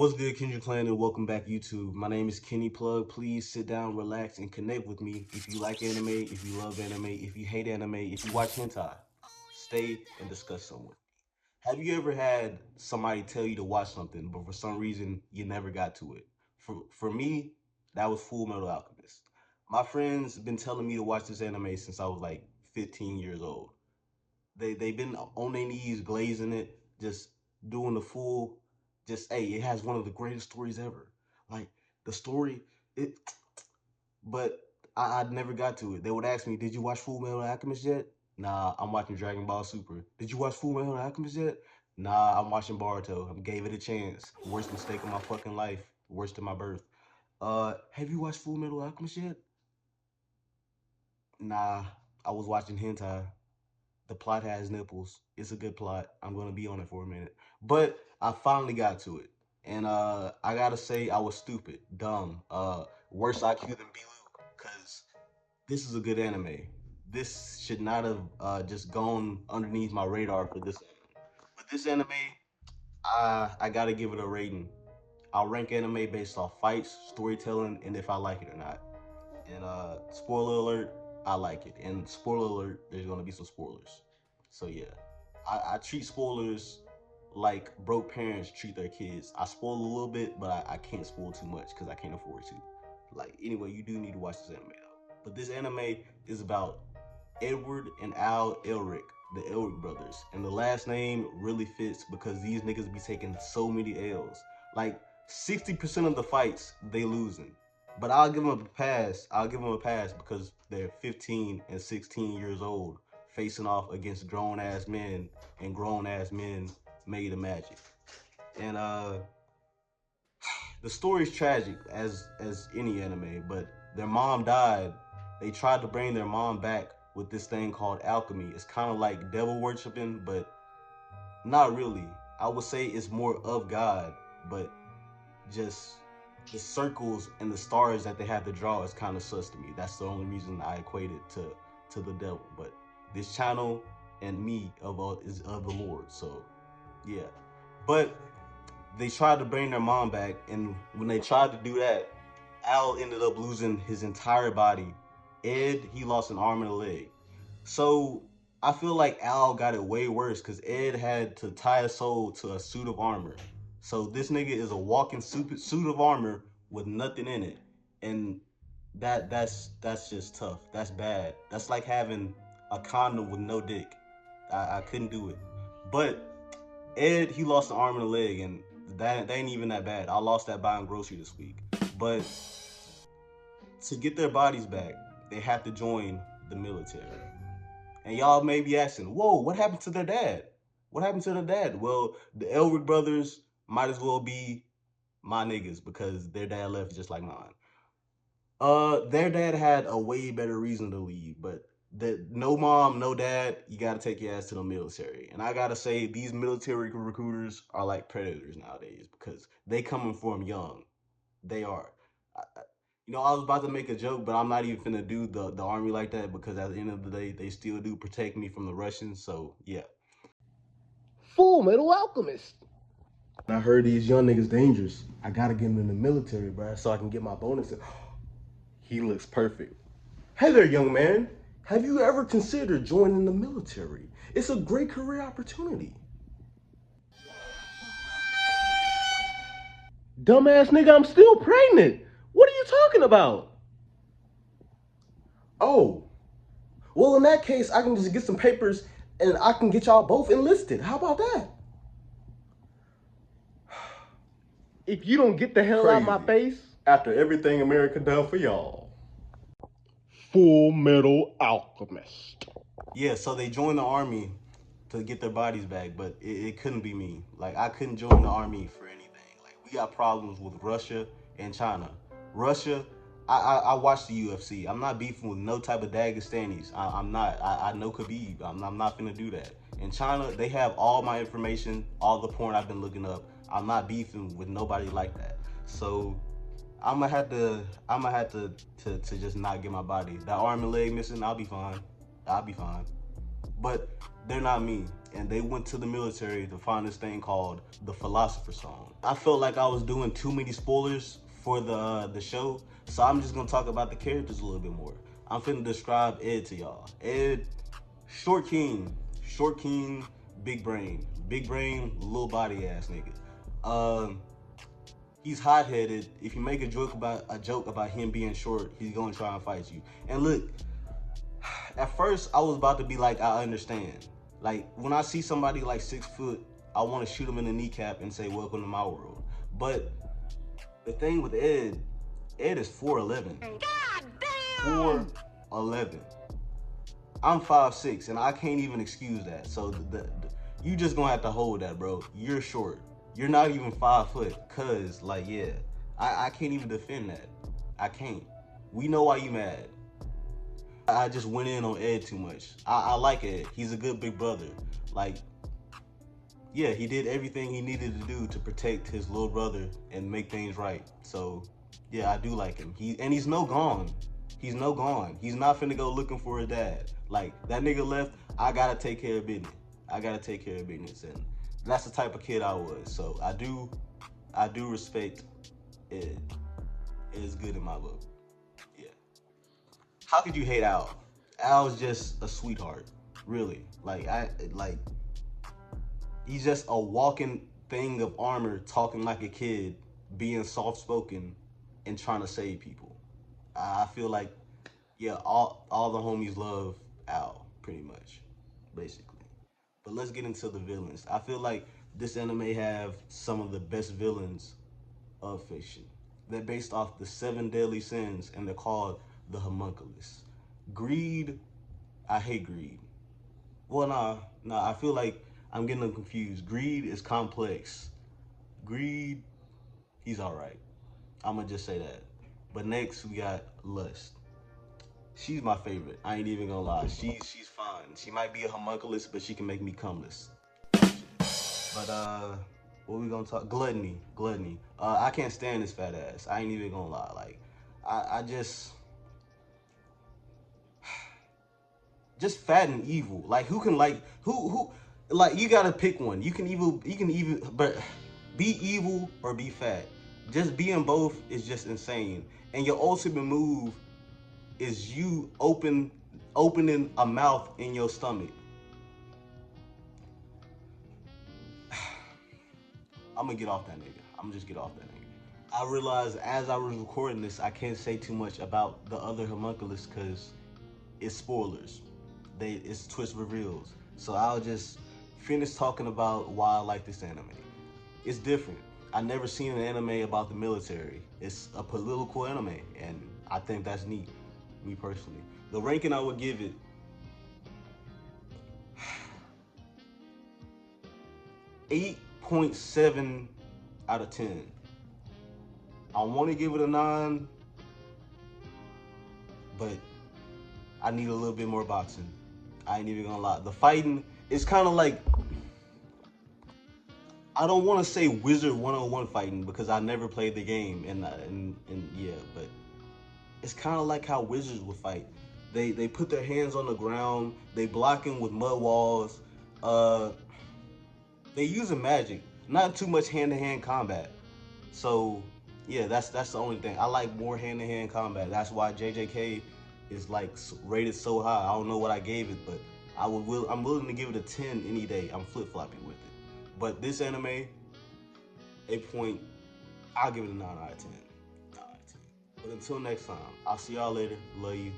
What's good, Kendrick Clan, and welcome back, YouTube. My name is Kenny Plug. Please sit down, relax, and connect with me. If you like anime, if you love anime, if you hate anime, if you watch hentai, stay and discuss something. Have you ever had somebody tell you to watch something, but for some reason you never got to it? For me, that was Full Metal Alchemist. My friends been telling me to watch this anime since I was like 15 years old. They've been on their knees glazing it, just doing the full. Just hey, it has one of the greatest stories ever. Like the story, it. But I never got to it. They would ask me, "Did you watch Full Metal Alchemist yet?" Nah, I'm watching Dragon Ball Super. Did you watch Full Metal Alchemist yet? Nah, I'm watching Boruto. I gave it a chance. Worst mistake of my fucking life. Worst of my birth. Have you watched Full Metal Alchemist yet? Nah, I was watching hentai. The plot has nipples. It's a good plot. I'm gonna be on it for a minute. But I finally got to it. And I gotta say I was stupid, dumb, worse IQ than Bilu, because this is a good anime. This should not have just gone underneath my radar for this anime. But this anime, I gotta give it a rating. I'll rank anime based off fights, storytelling, and if I like it or not. And spoiler alert, I like it. And spoiler alert, there's gonna be some spoilers. So yeah, I treat spoilers like broke parents treat their kids. I spoil a little bit, but I can't spoil too much because I can't afford to. Like anyway, you do need to watch this anime though. But this anime is about Edward and Al Elric, the Elric brothers. And the last name really fits because these niggas be taking so many L's. Like 60% of the fights they losing. But I'll give them a pass. I'll give them a pass because they're 15 and 16 years old facing off against grown ass men and grown ass men made of magic. And the story's tragic as any anime, but their mom died. They tried to bring their mom back with this thing called alchemy. It's kind of like devil worshiping, but not really. I would say it's more of God, but just the circles and the stars that they have to draw is kind of sus to me. That's the only reason I equate it to the devil. But this channel and me is of the Lord, so yeah. But they tried to bring their mom back, and when they tried to do that, Al ended up losing his entire body. Ed, he lost an arm and a leg. So I feel like Al got it way worse because Ed had to tie a soul to a suit of armor. So this nigga is a walking suit of armor with nothing in it, and that's just tough. That's bad. That's like having a condom with no dick. I couldn't do it. But Ed, he lost an arm and a leg, and that ain't even that bad. I lost that buying grocery this week. But to get their bodies back, they have to join the military. And y'all may be asking, whoa, what happened to their dad? What happened to their dad? Well, the Elric brothers might as well be my niggas because their dad left just like mine. Their dad had a way better reason to leave, but that no mom, no dad, you gotta take your ass to the military. And I gotta say, these military recruiters are like predators nowadays because they coming for them young. They are. I was about to make a joke, but I'm not even finna do the army like that because at the end of the day, they still do protect me from the Russians. So yeah. Full Metal Alchemist. I heard these young niggas dangerous. I gotta get them in the military, bro, so I can get my bonus. He looks perfect. Hey there, young man. Have you ever considered joining the military? It's a great career opportunity. Dumbass nigga, I'm still pregnant. What are you talking about? Oh, well, in that case, I can just get some papers and I can get y'all both enlisted. How about that? If you don't get the hell out of my face. After everything America done for y'all. Full Metal Alchemist. Yeah, so they joined the army to get their bodies back, but it couldn't be me. Like, I couldn't join the army for anything. Like, we got problems with Russia and China. Russia, I watch the UFC. I'm not beefing with no type of Dagestanis. I'm not. I know Khabib. I'm not gonna do that. In China, they have all my information, all the porn I've been looking up. I'm not beefing with nobody like that. So I'm gonna have to just not get my body. That arm and leg missing, I'll be fine. I'll be fine. but they're not me. And they went to the military to find this thing called the Philosopher's Stone. I felt like I was doing too many spoilers for the show, so I'm just gonna talk about the characters a little bit more. I'm finna describe Ed to y'all. Ed, short king, big brain, little body ass nigga. He's hot-headed. If you make a joke about him being short, he's gonna try and fight you. And look, at first I was about to be like, I understand. Like when I see somebody like 6 foot, I want to shoot him in the kneecap and say, welcome to my world. But the thing with Ed is 4'11". God damn! 4'11". I'm 5'6", and I can't even excuse that. So you just gonna have to hold that, bro. You're short. You're not even 5 foot, cause like, yeah, I can't even defend that. I can't. We know why you mad. I just went in on Ed too much. I like Ed. He's a good big brother. Like, yeah, he did everything he needed to do to protect his little brother and make things right. So, yeah, I do like him. He's no gone. He's no gone. He's not finna go looking for his dad. Like, that nigga left, I gotta take care of business. I gotta take care of business. And that's the type of kid I was. So I do respect Ed. Ed's good in my book. Yeah. How could you hate Al? Al's just a sweetheart, really. He's just a walking thing of armor, talking like a kid, being soft-spoken, and trying to save people. I feel like, yeah, all the homies love Al, pretty much, basically. But let's get into the villains. I feel like this anime have some of the best villains of fiction. They're based off the 7 deadly sins, and they're called the homunculus. Greed, I hate greed. Well, nah, I feel like I'm getting them confused. Greed is complex. Greed, he's all right. I'm gonna just say that. But next we got lust. She's my favorite. I ain't even gonna lie. She's fine. She might be a homunculus, but she can make me cumless. But what we gonna talk? Gluttony. I can't stand this fat ass. I ain't even gonna lie. Like, I just fat and evil. Like, who can who like, you gotta pick one. You can even but be evil or be fat. Just being both is just insane. And your ultimate move is you opening a mouth in your stomach. I'm gonna get off that nigga. I'm gonna just get off that nigga. I realized as I was recording this, I can't say too much about the other homunculus because it's spoilers. It's twist reveals. So I'll just finish talking about why I like this anime. It's different. I never seen an anime about the military. It's a political anime, and I think that's neat, me personally. The ranking I would give it, 8.7 out of 10. I want to give it a 9, but I need a little bit more boxing. I ain't even gonna lie. The fighting is kind of like, I don't want to say Wizard 101 fighting because I never played the game, and yeah, but it's kind of like how Wizards would fight. They put their hands on the ground, they blocking with mud walls. They using magic, not too much hand-to-hand combat. So yeah, that's the only thing. I like more hand-to-hand combat. That's why JJK is like rated so high. I don't know what I gave it, but I'm willing to give it a 10 any day. I'm flip-flopping with it. But this anime, I'll give it a 9 out of 10. 9 out of 10. But until next time, I'll see y'all later. Love you.